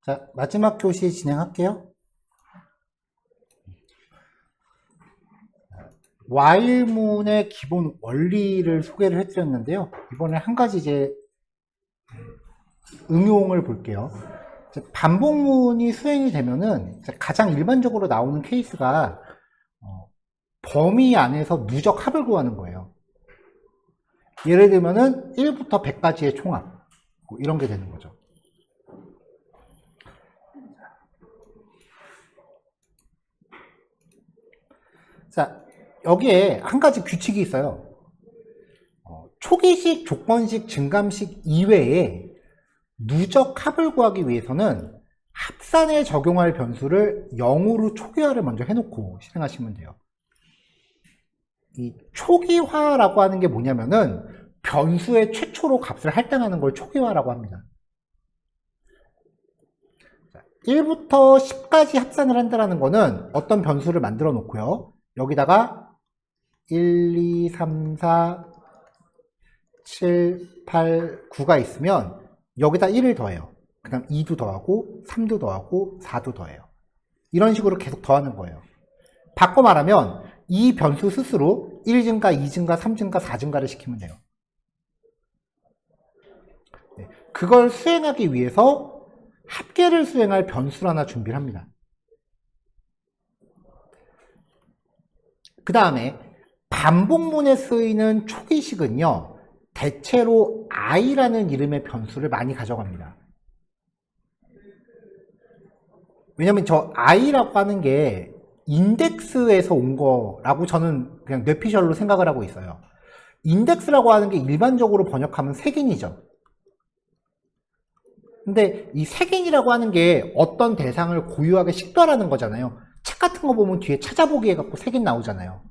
자, 마지막 교시 진행할게요. while문의 기본 원리를 소개를 해드렸는데요. 이번에 한 가지 이제 응용을 볼게요. 반복문이 수행이 되면은 가장 일반적으로 나오는 케이스가 범위 안에서 누적 합을 구하는 거예요. 예를 들면은 1부터 100까지의 총합, 뭐 이런 게 되는 거죠. 자, 여기에 한 가지 규칙이 있어요. 초기식, 조건식, 증감식 이외에 누적 합을 구하기 위해서는 합산에 적용할 변수를 0으로 초기화를 먼저 해놓고 실행하시면 돼요. 이 초기화라고 하는 게 뭐냐면은 변수의 최초로 값을 할당하는 걸 초기화라고 합니다. 1부터 10까지 합산을 한다는 거는 어떤 변수를 만들어 놓고요. 여기다가 1, 2, 3, 4, 7, 8, 9가 있으면 여기다 1을 더해요. 그 다음 2도 더하고 3도 더하고 4도 더해요. 이런 식으로 계속 더하는 거예요. 바꿔 말하면 이 변수 스스로 1 증가, 2 증가, 3 증가, 4 증가를 시키면 돼요. 그걸 수행하기 위해서 합계를 수행할 변수를 하나 준비를 합니다. 그 다음에 반복문에 쓰이는 초기식은요, 대체로 i라는 이름의 변수를 많이 가져갑니다. 왜냐면 저 i라고 하는 게 인덱스에서 온 거라고 저는 그냥 뇌피셜로 생각을 하고 있어요. 인덱스라고 하는 게 일반적으로 번역하면 색인이죠. 근데 이 색인이라고 하는 게 어떤 대상을 고유하게 식별하는 거잖아요. 책 같은 거 보면 뒤에 찾아보기 해갖고 색인 나오잖아요.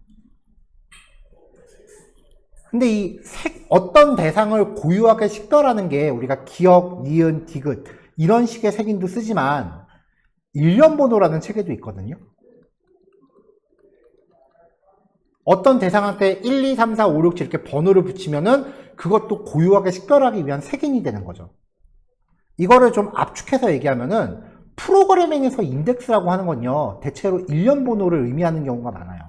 근데 이 어떤 대상을 고유하게 식별하는 게 우리가 기억, 니은, 디귿 이런 식의 색인도 쓰지만 일련번호라는 체계도 있거든요. 어떤 대상한테 1, 2, 3, 4, 5, 6, 7 이렇게 번호를 붙이면은 그것도 고유하게 식별하기 위한 색인이 되는 거죠. 이거를 좀 압축해서 얘기하면은 프로그래밍에서 인덱스라고 하는 건요, 대체로 일련번호를 의미하는 경우가 많아요.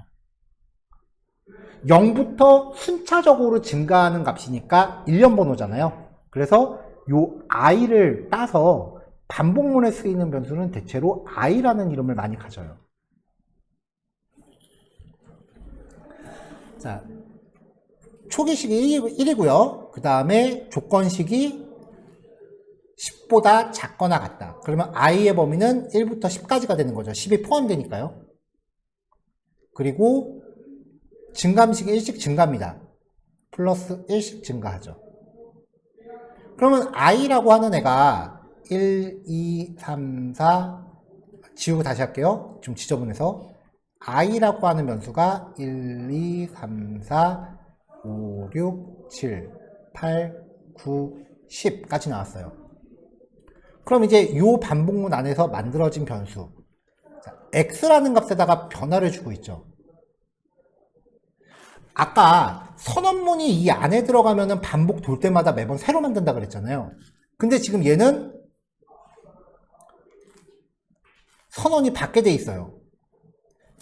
0부터 순차적으로 증가하는 값이니까 일련번호잖아요. 그래서 요 i를 따서 반복문에 쓰이는 변수는 대체로 i라는 이름을 많이 가져요. 자, 초기식이 1이고요. 그 다음에 조건식이 10보다 작거나 같다. 그러면 i의 범위는 1부터 10까지가 되는 거죠. 10이 포함되니까요. 그리고 증감식이 1씩 증가합니다. 플러스 1씩 증가하죠. 그러면 i라고 하는 애가 1, 2, 3, 4 지우고 다시 할게요. 좀 지저분해서 i라고 하는 변수가 1, 2, 3, 4, 5, 6, 7, 8, 9, 10까지 나왔어요. 그럼 이제 이 반복문 안에서 만들어진 변수 x라는 값에다가 변화를 주고 있죠. 아까 선언문이 이 안에 들어가면은 반복 돌 때마다 매번 새로 만든다 그랬잖아요. 근데 지금 얘는 선언이 받게 돼 있어요.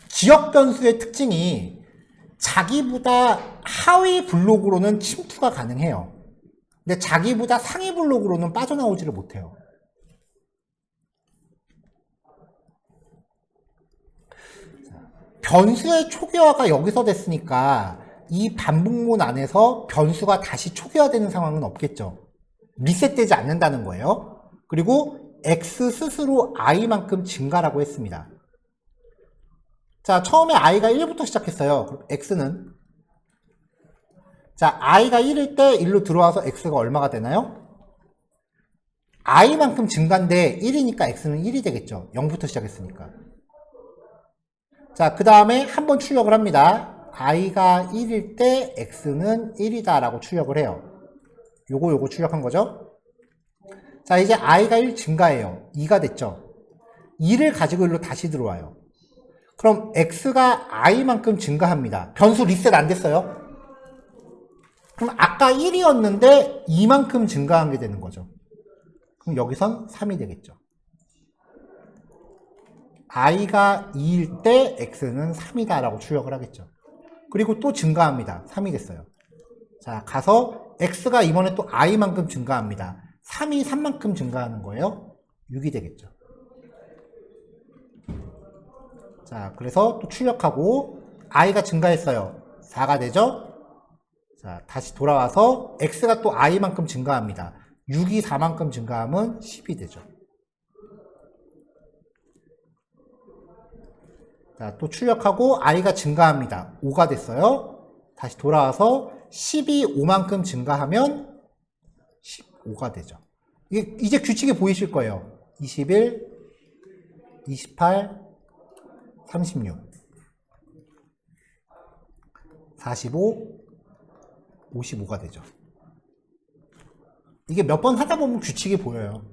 지역 변수의 특징이 자기보다 하위 블록으로는 침투가 가능해요. 근데 자기보다 상위 블록으로는 빠져나오지를 못해요. 변수의 초기화가 여기서 됐으니까 이 반복문 안에서 변수가 다시 초기화되는 상황은 없겠죠. 리셋되지 않는다는 거예요. 그리고 x 스스로 i만큼 증가라고 했습니다. 자, 처음에 i가 1부터 시작했어요. 그럼 x는 자, i가 1일 때 1로 들어와서 x가 얼마가 되나요? i만큼 증가인데 1이니까 x는 1이 되겠죠. 0부터 시작했으니까. 자, 그 다음에 한번 출력을 합니다. i가 1일 때 x는 1이다 라고 출력을 해요. 요거 출력한 거죠. 자, 이제 i가 1 증가해요. 2가 됐죠. 2를 가지고 일로 다시 들어와요. 그럼 x가 i만큼 증가합니다. 변수 리셋 안 됐어요. 그럼 아까 1이었는데 2만큼 증가한 게 되는 거죠. 그럼 여기선 3이 되겠죠. i가 2일 때 x는 3이다 라고 출력을 하겠죠. 그리고 또 증가합니다. 3이 됐어요. 자, 가서 x가 이번에 또 i만큼 증가합니다. 3이 3만큼 증가하는 거예요. 6이 되겠죠. 자, 그래서 또 출력하고 i가 증가했어요. 4가 되죠? 자, 다시 돌아와서 x가 또 i만큼 증가합니다. 6이 4만큼 증가하면 10이 되죠. 자, 또 출력하고 i가 증가합니다. 5가 됐어요. 다시 돌아와서 10이 5만큼 증가하면 15가 되죠. 이제 규칙이 보이실 거예요. 21, 28, 36, 45, 55가 되죠. 이게 몇 번 하다 보면 규칙이 보여요.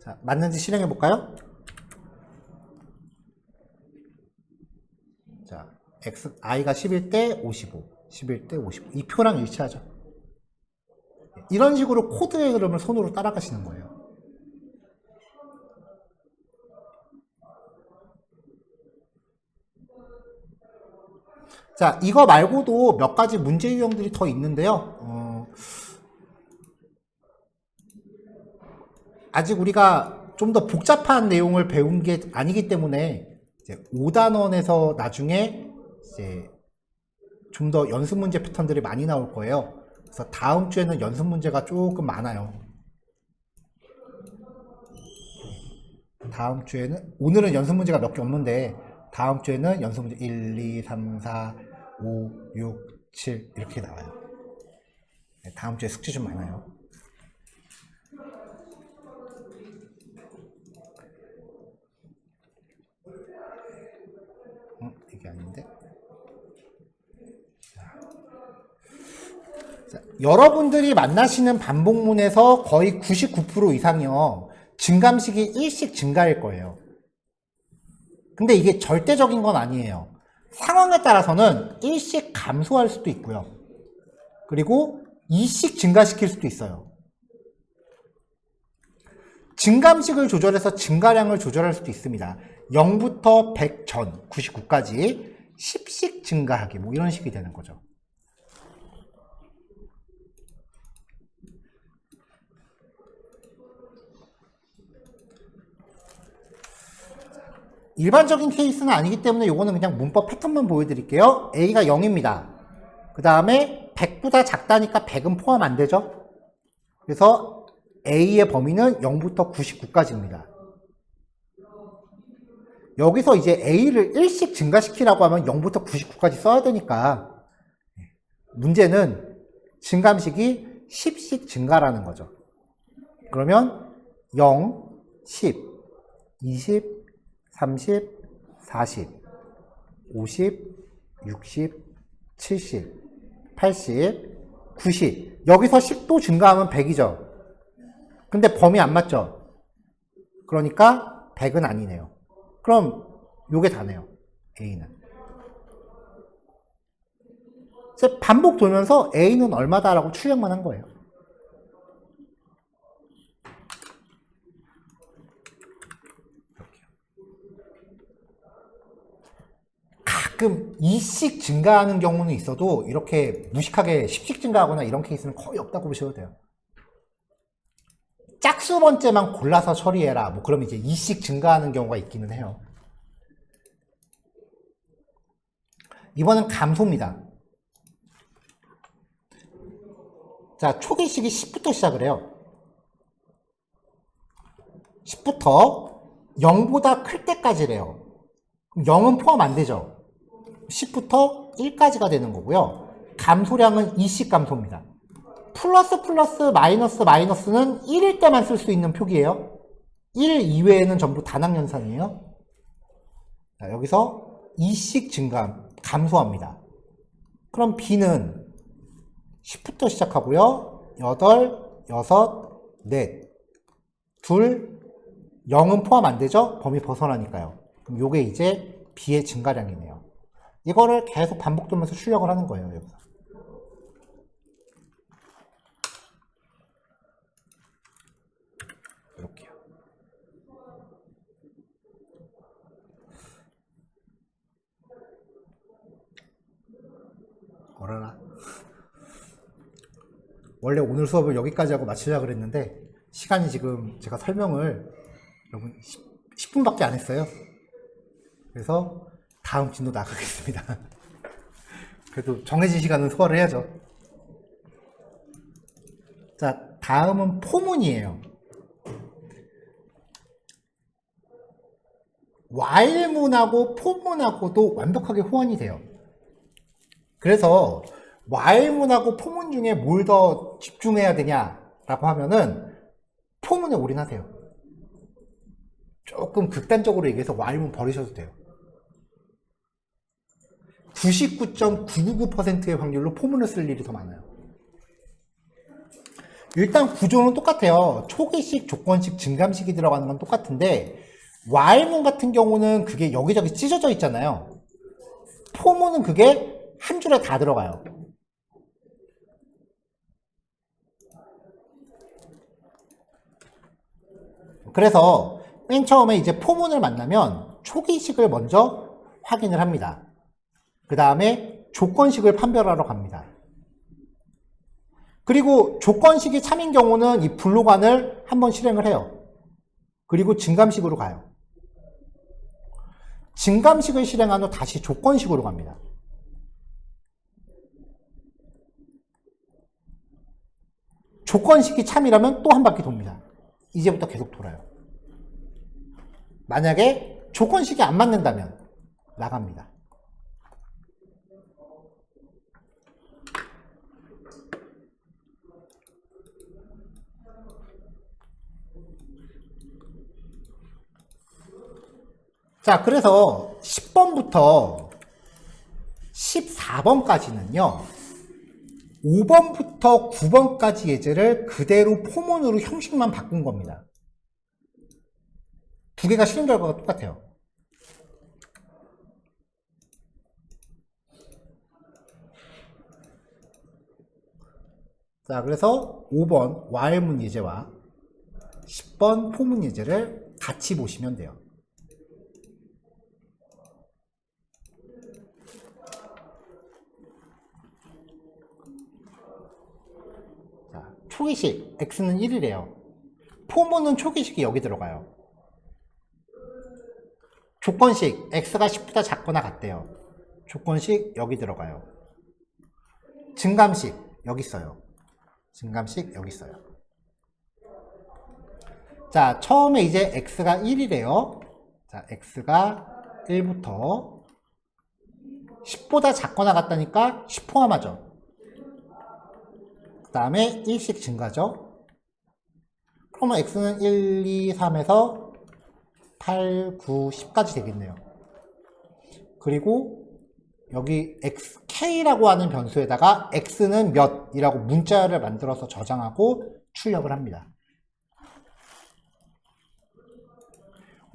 자, 맞는지 실행해 볼까요? 자, i가 10일 때 55, 10일 때 55. 이 표랑 일치하죠. 이런 식으로 코드의 흐름을 손으로 따라가시는 거예요. 자, 이거 말고도 몇 가지 문제 유형들이 더 있는데요. 아직 우리가 좀 더 복잡한 내용을 배운 게 아니기 때문에 이제 5단원에서 나중에 이제 좀 더 연습 문제 패턴들이 많이 나올 거예요. 그래서 다음 주에는 연습 문제가 조금 많아요. 다음 주에는, 오늘은 연습 문제가 몇 개 없는데 다음 주에는 연습 문제 1, 2, 3, 4, 5, 6, 7 이렇게 나와요. 네, 다음 주에 숙제 좀 많아요. 이게 아닌데. 자, 여러분들이 만나시는 반복문에서 거의 99% 이상이요. 증감식이 1씩 증가할 거예요. 근데 이게 절대적인 건 아니에요. 상황에 따라서는 1씩 감소할 수도 있고요. 그리고 2씩 증가시킬 수도 있어요. 증감식을 조절해서 증가량을 조절할 수도 있습니다. 0부터 100 전, 99까지 10씩 증가하기, 뭐 이런 식이 되는 거죠. 일반적인 케이스는 아니기 때문에 이거는 그냥 문법 패턴만 보여드릴게요. A가 0입니다. 그 다음에 100보다 작다니까 100은 포함 안 되죠. 그래서 A의 범위는 0부터 99까지입니다. 여기서 이제 A를 1씩 증가시키라고 하면 0부터 99까지 써야 되니까 문제는 증감식이 10씩 증가라는 거죠. 그러면 0, 10, 20, 30, 40, 50, 60, 70, 80, 90. 여기서 10도 증가하면 100이죠. 근데 범위 안 맞죠? 그러니까 100은 아니네요. 그럼 요게 다네요. A는. 반복 돌면서 A는 얼마다라고 출력만 한 거예요. 가끔 2씩 증가하는 경우는 있어도 이렇게 무식하게 10씩 증가하거나 이런 케이스는 거의 없다고 보셔도 돼요. 짝수 번째만 골라서 처리해라. 뭐 그럼 이제 2씩 증가하는 경우가 있기는 해요. 이번엔 감소입니다. 자, 초기식이 10부터 시작을 해요. 10부터 0보다 클 때까지래요. 그럼 0은 포함 안 되죠. 10부터 1까지가 되는 거고요. 감소량은 2씩 감소입니다. 플러스 플러스 마이너스 마이너스는 1일 때만 쓸 수 있는 표기예요. 1 이외에는 전부 단항연산이에요. 자, 여기서 2씩 증가, 감소합니다. 그럼 B는 10부터 시작하고요. 8, 6, 넷, 둘, 0은 포함 안 되죠? 범위 벗어나니까요. 그럼 요게 이제 B의 증가량이네요. 이거를 계속 반복되면서 출력을 하는 거예요. 여기서. 이렇게요. 원래 오늘 수업을 여기까지 하고 마치려고 그랬는데 시간이 지금 제가 설명을 여러분 10분밖에 안 했어요. 그래서 다음 진도 나가겠습니다. 그래도 정해진 시간은 소화를 해야죠. 자, 다음은 포문이에요. while문하고 포문하고도 완벽하게 호환이 돼요. 그래서 while문하고 포문 중에 뭘 더 집중해야 되냐라고 하면은 포문에 올인하세요. 조금 극단적으로 얘기해서 while문 버리셔도 돼요. 99.999%의 확률로 포문을 쓸 일이 더 많아요. 일단 구조는 똑같아요. 초기식, 조건식, 증감식이 들어가는 건 똑같은데 while문 같은 경우는 그게 여기저기 찢어져 있잖아요. 포문은 그게 한 줄에 다 들어가요. 그래서 맨 처음에 이제 포문을 만나면 초기식을 먼저 확인을 합니다. 그 다음에 조건식을 판별하러 갑니다. 그리고 조건식이 참인 경우는 이 분로관을 한번 실행을 해요. 그리고 증감식으로 가요. 증감식을 실행한 후 다시 조건식으로 갑니다. 조건식이 참이라면 또 한 바퀴 돕니다. 이제부터 계속 돌아요. 만약에 조건식이 안 맞는다면 나갑니다. 자, 그래서 10번부터 14번까지는요, 5번부터 9번까지 예제를 그대로 포문으로 형식만 바꾼 겁니다. 두 개가 실행 결과가 똑같아요. 자, 그래서 5번 while문 예제와 10번 포문 예제를 같이 보시면 돼요. 자, 초기식 x는 1이래요. 포문은 초기식이 여기 들어가요. 조건식 x가 10보다 작거나 같대요. 조건식 여기 들어가요. 증감식 여기 있어요. 증감식 여기 있어요. 자, 처음에 이제 x가 1이래요. 자, x가 1부터 10보다 작거나 같다니까 10 포함하죠. 그 다음에 1씩 증가죠. 그러면 x는 1, 2, 3에서 8, 9, 10까지 되겠네요. 그리고 여기 xk라고 하는 변수에다가 x는 몇이라고 문자를 만들어서 저장하고 출력을 합니다.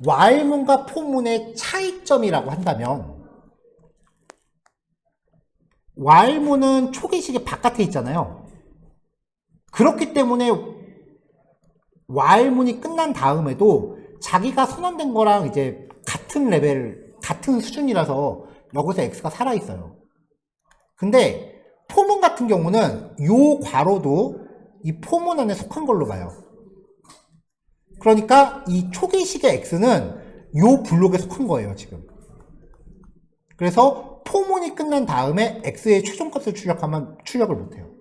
while문과 포문의 차이점이라고 한다면 while문은 초기식이 바깥에 있잖아요. 그렇기 때문에 while문이 끝난 다음에도 자기가 선언된 거랑 이제 같은 레벨, 같은 수준이라서 여기서 x가 살아있어요. 근데 포문 같은 경우는 요 괄호도 이 포문 안에 속한 걸로 봐요. 그러니까 이 초기식의 x는 요 블록에 속한 거예요, 지금. 그래서 포문이 끝난 다음에 x의 최종값을 출력하면 출력을 못해요.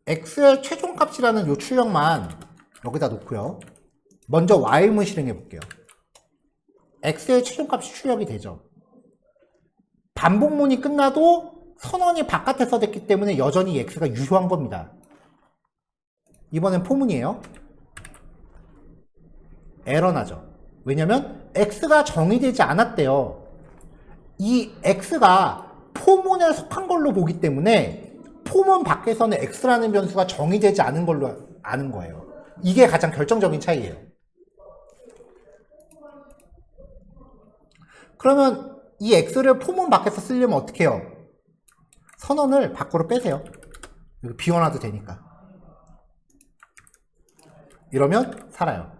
x의 최종값이라는 요 출력만 여기다 놓고요. 먼저 while문 실행해 볼게요. x의 최종값이 출력이 되죠. 반복문이 끝나도 선언이 바깥에서 됐기 때문에 여전히 x가 유효한 겁니다. 이번엔 포문이에요. 에러 나죠. 왜냐면 x가 정의되지 않았대요. 이 x가 포문에 속한 걸로 보기 때문에 포문 밖에서는 x라는 변수가 정의되지 않은 걸로 아는 거예요. 이게 가장 결정적인 차이예요. 그러면 이 x를 포문 밖에서 쓰려면 어떻게 해요? 선언을 밖으로 빼세요. 여기 비워놔도 되니까. 이러면 살아요.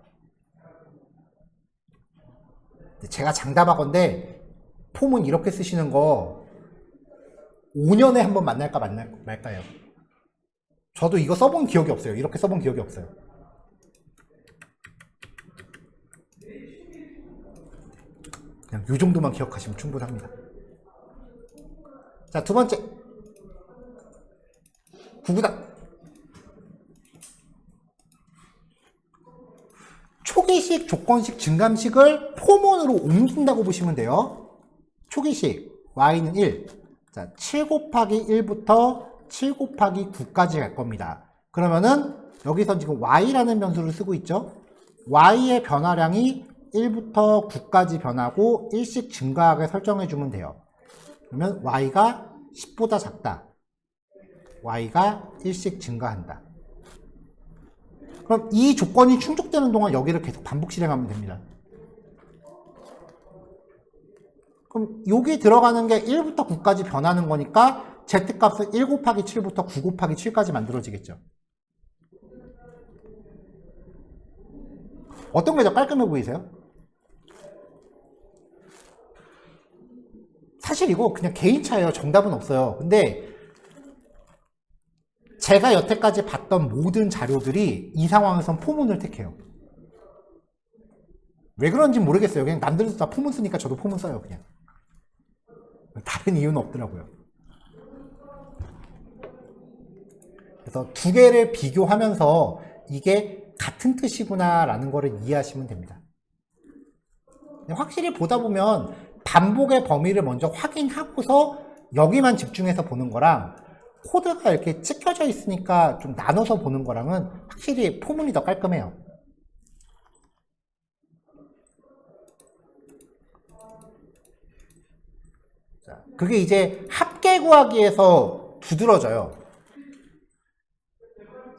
제가 장담하건대 폼은 이렇게 쓰시는 거 5년에 한 번 만날까 말까요? 저도 이거 써본 기억이 없어요. 이렇게 써본 기억이 없어요. 그냥 이 정도만 기억하시면 충분합니다. 자, 두 번째. 구구단. 초기식, 조건식, 증감식을 포문으로 옮긴다고 보시면 돼요. 초기식, y는 1. 자, 7 곱하기 1부터 7 곱하기 9까지 갈 겁니다. 그러면은 여기서 지금 y라는 변수를 쓰고 있죠. y의 변화량이 1부터 9까지 변하고 1씩 증가하게 설정해 주면 돼요. 그러면 y가 10보다 작다. y가 1씩 증가한다. 그럼 이 조건이 충족되는 동안 여기를 계속 반복 실행하면 됩니다. 그럼 여기 들어가는 게 1부터 9까지 변하는 거니까 z값은 1 곱하기 7부터 9 곱하기 7까지 만들어지겠죠. 어떤 게 더 깔끔해 보이세요? 사실 이거 그냥 개인차예요. 정답은 없어요. 근데 제가 여태까지 봤던 모든 자료들이 이 상황에선 포문을 택해요. 왜 그런지 모르겠어요. 그냥 남들도 다 포문 쓰니까 저도 포문 써요. 그냥 다른 이유는 없더라고요. 그래서 두 개를 비교하면서 이게 같은 뜻이구나 라는 거를 이해하시면 됩니다. 확실히 보다 보면 반복의 범위를 먼저 확인하고서 여기만 집중해서 보는 거랑 코드가 이렇게 찍혀져 있으니까 좀 나눠서 보는 거랑은 확실히 포문이 더 깔끔해요. 자, 그게 이제 합계 구하기에서 두드러져요.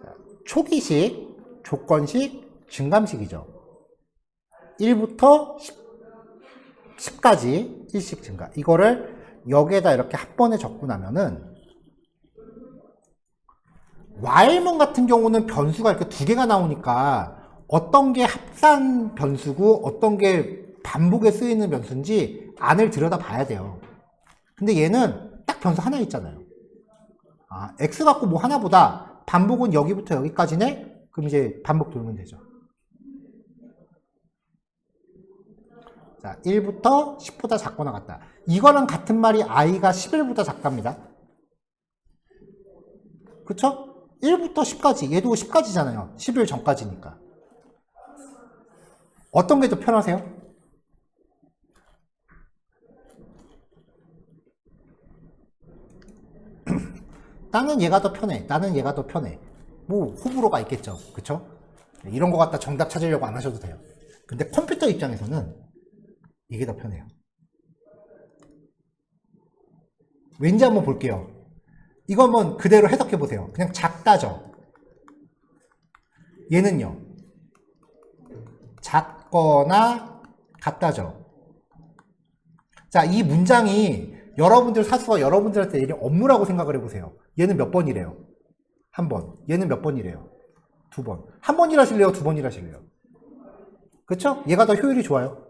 자, 초기식, 조건식, 증감식이죠. 1부터 10까지 1씩 증가. 이거를 여기에다 이렇게 한 번에 적고 나면은 while문 같은 경우는 변수가 이렇게 두 개가 나오니까 어떤 게 합산 변수고 어떤 게 반복에 쓰이는 변수인지 안을 들여다 봐야 돼요. 근데 얘는 딱 변수 하나 있잖아요. 아, x 갖고 뭐 하나보다 반복은 여기부터 여기까지네? 그럼 이제 반복 돌면 되죠. 자, 1부터 10보다 작거나 같다. 이거랑 같은 말이 i가 11보다 작답니다. 그쵸? 1부터 10까지, 얘도 10까지잖아요. 11 전까지니까. 어떤 게 더 편하세요? 나는 얘가 더 편해. 나는 얘가 더 편해. 뭐 호불호가 있겠죠. 그쵸? 이런 거 갖다 정답 찾으려고 안 하셔도 돼요. 근데 컴퓨터 입장에서는 이게 더 편해요. 왠지 한번 볼게요. 이거 한번 그대로 해석해 보세요. 그냥 작다죠. 얘는요. 작거나 같다죠. 자, 이 문장이 여러분들 사수가 여러분들한테 얘는 업무라고 생각을 해보세요. 얘는 몇 번이래요? 한 번. 얘는 몇 번이래요? 두 번. 한 번이라 하실래요? 두 번이라 하실래요? 그쵸? 얘가 더 효율이 좋아요.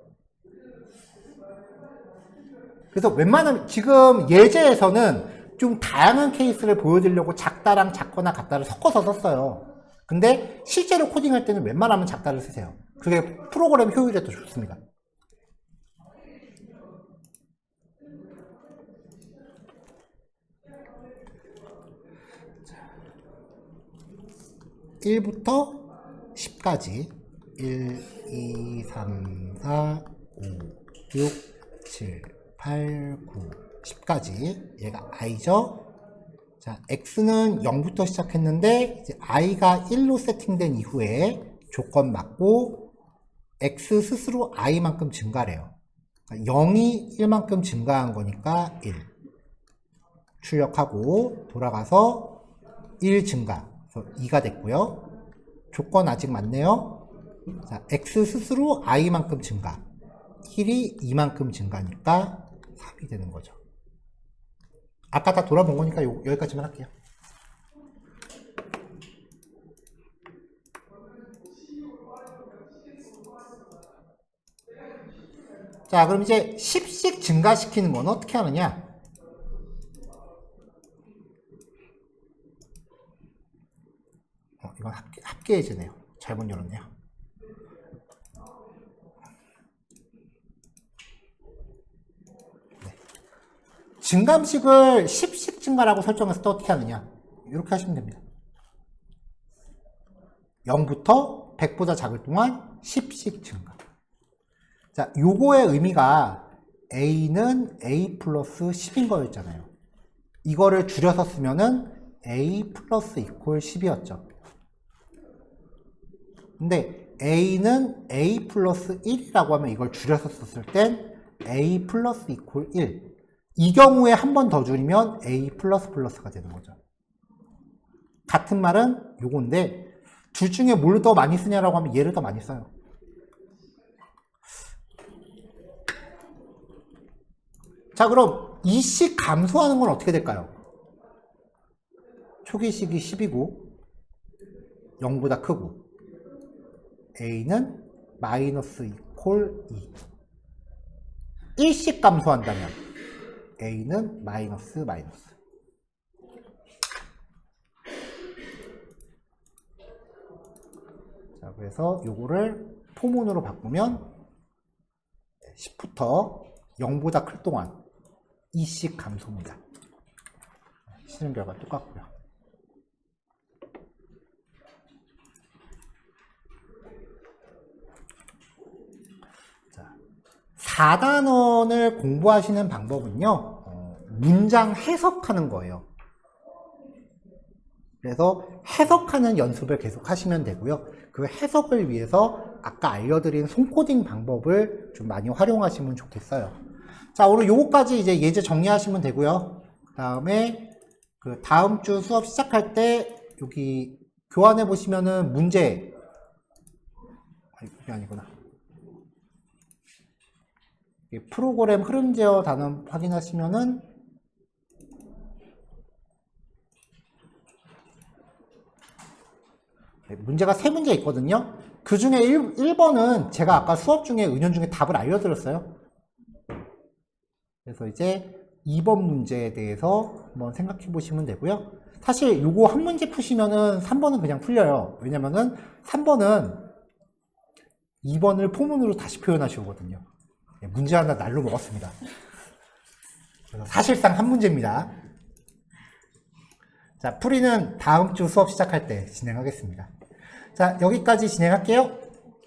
그래서 웬만하면 지금 예제에서는 좀 다양한 케이스를 보여드리려고 작다랑 작거나 같다를 섞어서 썼어요. 근데 실제로 코딩할 때는 웬만하면 작다를 쓰세요. 그게 프로그램 효율에 더 좋습니다. 자, 1부터 10까지 1, 2, 3, 4, 5, 6, 7, 8, 9, 10까지 얘가 i죠. 자, x는 0부터 시작했는데 이제 i가 1로 세팅된 이후에 조건 맞고 x 스스로 i만큼 증가래요. 그러니까 0이 1만큼 증가한 거니까 1. 출력하고 돌아가서 1 증가. 그래서 2가 됐고요. 조건 아직 맞네요. 자, x 스스로 i만큼 증가. 1이 2만큼 증가니까 3이 되는 거죠. 아까 다 돌아본 거니까 여기까지만 할게요. 자, 자, 그럼 이제 10씩 증가시키는 건 어떻게 하느냐? 이건 합계 예제네요. 잘못 열었네요. 네. 증감식을 10씩 증가라고 설정해서 또 어떻게 하느냐? 이렇게 하시면 됩니다. 0부터 100보다 작을 동안 10씩 증가. 자, 요거의 의미가 a는 a 플러스 10인 거였잖아요. 이거를 줄여서 쓰면은 a 플러스 이퀄 10이었죠. 근데 a는 a 플러스 1이라고 하면 이걸 줄여서 썼을 땐 a 플러스 이퀄 1. 이 경우에 한 번 더 줄이면 a 플러스 플러스가 되는 거죠. 같은 말은 요건데 둘 중에 뭘 더 많이 쓰냐라고 하면 얘를 더 많이 써요. 자, 그럼 이 식 감소하는 건 어떻게 될까요? 초기식이 10이고 0보다 크고 a는 마이너스 이퀄 2. 1씩 감소한다면 a는 마이너스 마이너스. 자, 그래서 요거를 포문으로 바꾸면 10부터 0보다 클 동안 2씩 감소입니다. 실행 결과 똑같고요. 자, 4단원을 공부하시는 방법은요, 문장 해석하는 거예요. 그래서 해석하는 연습을 계속 하시면 되고요. 그 해석을 위해서 아까 알려드린 손코딩 방법을 좀 많이 활용하시면 좋겠어요. 자, 오늘 요거까지 이제 예제 정리하시면 되고요. 그 다음에 그 다음 주 수업 시작할 때 여기 교환해 보시면은 문제, 그게 아니구나. 프로그램 흐름 제어 단원 확인하시면은 문제가 3문제 있거든요. 그 중에 1번은 제가 아까 수업 중에 은연중에 답을 알려드렸어요. 그래서 이제 2번 문제에 대해서 한번 생각해 보시면 되고요. 사실 요거 한 문제 푸시면은 3번은 그냥 풀려요. 왜냐면은 3번은 2번을 포문으로 다시 표현하시거든요. 문제 하나 날로 먹었습니다. 그래서 사실상 한 문제입니다. 자, 풀이는 다음 주 수업 시작할 때 진행하겠습니다. 자, 여기까지 진행할게요.